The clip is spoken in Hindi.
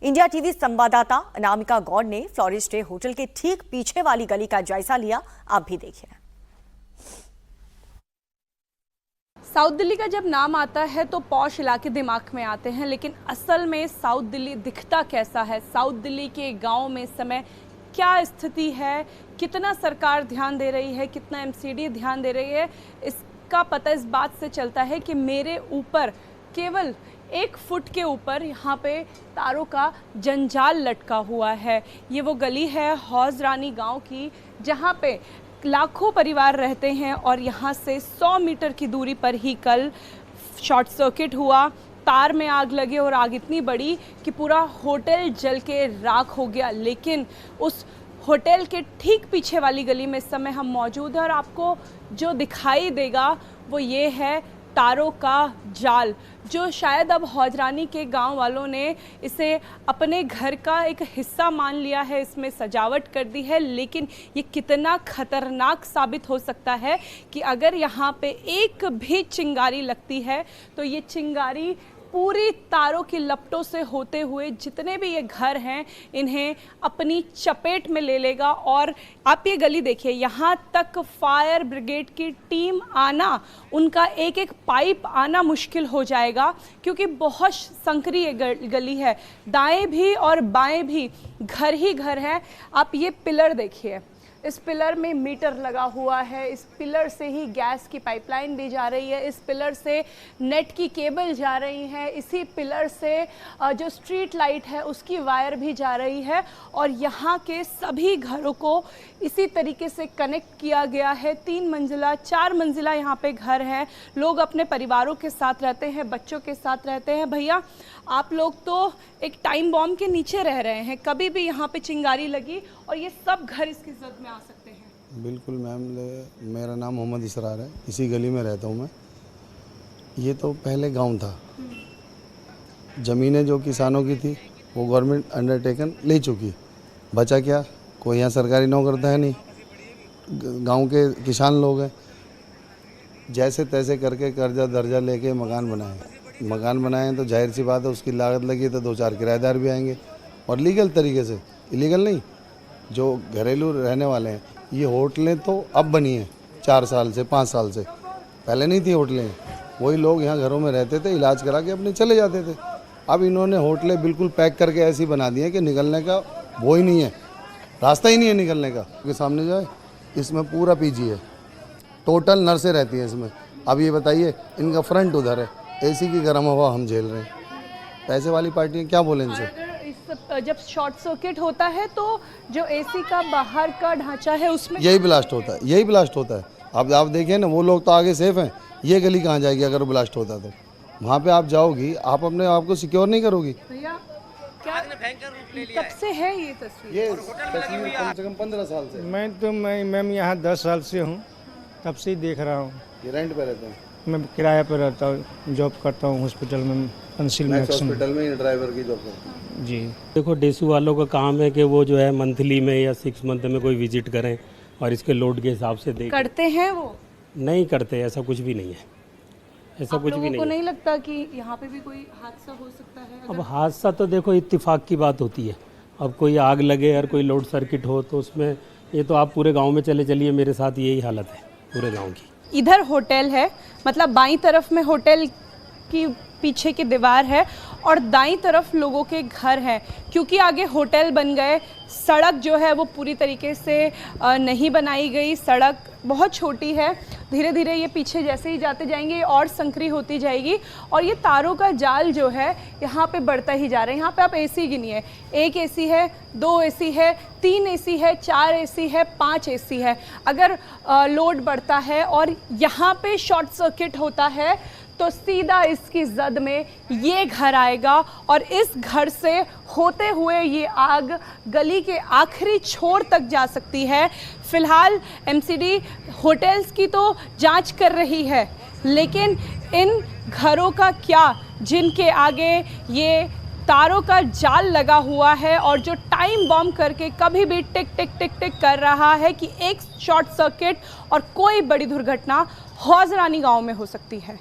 इंडिया टीवी संवाददाता अनामिका गौड़ ने फ्लोरिस्ट डे होटल के ठीक पीछे वाली गली का जायजा लिया। आप भी देखिए। साउथ दिल्ली का जब नाम आता है तो पॉश इलाके दिमाग में आते हैं, लेकिन असल में साउथ दिल्ली दिखता कैसा है? साउथ दिल्ली के गांव में इस समय क्या स्थिति है? कितना सरकार ध्यान दे रही है, कितना एमसीडी ध्यान दे रही है, इसका पता इस बात से चलता है कि मेरे ऊपर केवल 1 फुट के ऊपर यहाँ पे तारों का जंजाल लटका हुआ है। ये वो गली है हौज रानी गाँव की, जहाँ पे लाखों परिवार रहते हैं और यहाँ से 100 मीटर की दूरी पर ही कल शॉर्ट सर्किट हुआ, तार में आग लगे और आग इतनी बड़ी कि पूरा होटल जल के राख हो गया। लेकिन उस होटल के ठीक पीछे वाली गली में इस समय हम मौजूद हैं और आपको जो दिखाई देगा वो ये है तारों का जाल, जो शायद अब हौजरानी के गांव वालों ने इसे अपने घर का एक हिस्सा मान लिया है, इसमें सजावट कर दी है। लेकिन ये कितना खतरनाक साबित हो सकता है कि अगर यहाँ पे एक भी चिंगारी लगती है तो ये चिंगारी पूरी तारों की लपटों से होते हुए जितने भी ये घर हैं इन्हें अपनी चपेट में ले लेगा। और आप ये गली देखिए, यहाँ तक फायर ब्रिगेड की टीम आना, उनका एक एक पाइप आना मुश्किल हो जाएगा क्योंकि बहुत संकरी ये गली है। दाएं भी और बाएं भी घर ही घर हैं। आप ये पिलर देखिए, इस पिलर में मीटर लगा हुआ है, इस पिलर से ही गैस की पाइपलाइन भी जा रही है, इस पिलर से नेट की केबल जा रही है, इसी पिलर से जो स्ट्रीट लाइट है उसकी वायर भी जा रही है और यहाँ के सभी घरों को इसी तरीके से कनेक्ट किया गया है। 3 मंजिला 4 मंजिला यहाँ पे घर है, लोग अपने परिवारों के साथ रहते हैं, बच्चों के साथ रहते हैं। भैया, आप लोग तो एक टाइम बॉम्ब के नीचे रह रहे हैं, कभी भी यहाँ पे चिंगारी लगी और ये सब घर इसकी जद में आ सकते हैं। बिल्कुल मैम, मेरा नाम मोहम्मद इसरार है, इसी गली में रहता हूँ मैं। ये तो पहले गांव था, ज़मीनें जो किसानों की थी वो गवर्नमेंट अंडरटेकन ले चुकी, बचा क्या? कोई यहाँ सरकारी नौकरता है नहीं, गांव के किसान लोग हैं। जैसे तैसे करके कर्जा दर्जा लेके मकान बनाए तो जाहिर सी बात है उसकी लागत लगी तो 2-4 किराएदार भी आएंगे और लीगल तरीके से, इलीगल नहीं। जो घरेलू रहने वाले हैं, ये होटलें तो अब बनी हैं 4 साल से 5 साल से, पहले नहीं थी होटलें। वही लोग यहाँ घरों में रहते थे, इलाज करा के अपने चले जाते थे। अब इन्होंने होटलें बिल्कुल पैक करके ऐसी बना दी हैं कि निकलने का वो ही नहीं है, रास्ता ही नहीं है निकलने का। के सामने जो है इसमें पूरा पीजी है, टोटल नर्सें रहती हैं इसमें। अब ये बताइए, इनका फ्रंट उधर है, एसी की गर्म हवा हम झेल रहे हैं। पैसे वाली पार्टियाँ क्या बोलें इनसे? जब शॉर्ट सर्किट होता है तो जो एसी का बाहर का ढांचा है उसमें यही ब्लास्ट होता है, अब आप देखिए ना, वो लोग तो आगे सेफ हैं, ये गली कहाँ जाएगी अगर ब्लास्ट होता तो? वहाँ पे आप जाओगी, आप अपने आप को सिक्योर नहीं करोगी। भैया, क्या कब से है ये तस्वीर? ये तस्वीर कम से कम 15 साल से। मैं यहाँ 10 साल से हूँ, तब से ही देख रहा हूँ। ये रेंट पे रहते हैं? मैं किराए पर रहता हूँ, जॉब करता हूँ हॉस्पिटल में, पेंसिल में हॉस्पिटल में ड्राइवर की जॉब करता हूँ जी। देखो, डेसू वालों का काम है कि वो जो है मंथली में या 6 मंथ में कोई विजिट करें और इसके लोड के हिसाब से देखें। करते हैं वो? नहीं करते, ऐसा कुछ भी नहीं है, ऐसा कुछ भी नहीं। को नहीं लगता कि यहाँ पे भी कोई हादसा हो सकता है? अब हादसा तो देखो इत्तेफाक की बात होती है। अब कोई आग लगे और कोई लोड सर्किट हो तो उसमें ये तो आप पूरे गाँव में चलिए, मेरे साथ यही हालत है पूरे गाँव की। इधर होटल है, मतलब बाईं तरफ में होटल की पीछे की दीवार है और दाईं तरफ लोगों के घर हैं। क्योंकि आगे होटल बन गए, सड़क जो है वो पूरी तरीके से नहीं बनाई गई, सड़क बहुत छोटी है। धीरे धीरे ये पीछे जैसे ही जाते जाएंगे और संकरी होती जाएगी और ये तारों का जाल जो है यहाँ पे बढ़ता ही जा रहा है। यहाँ पे आप एसी गिनिए, 1 एसी है, 2 एसी है, 3 एसी है, 4 एसी है, 5 एसी है। अगर लोड बढ़ता है और यहाँ पे शॉर्ट सर्किट होता है तो सीधा इसकी जद में ये घर आएगा और इस घर से होते हुए ये आग गली के आखिरी छोर तक जा सकती है। फिलहाल एमसीडी होटल्स की तो जांच कर रही है, लेकिन इन घरों का क्या जिनके आगे ये तारों का जाल लगा हुआ है और जो टाइम बॉम्ब करके कभी भी टिक टिक टिक टिक कर रहा है कि एक शॉर्ट सर्किट और कोई बड़ी दुर्घटना हौज रानी गांव में हो सकती है।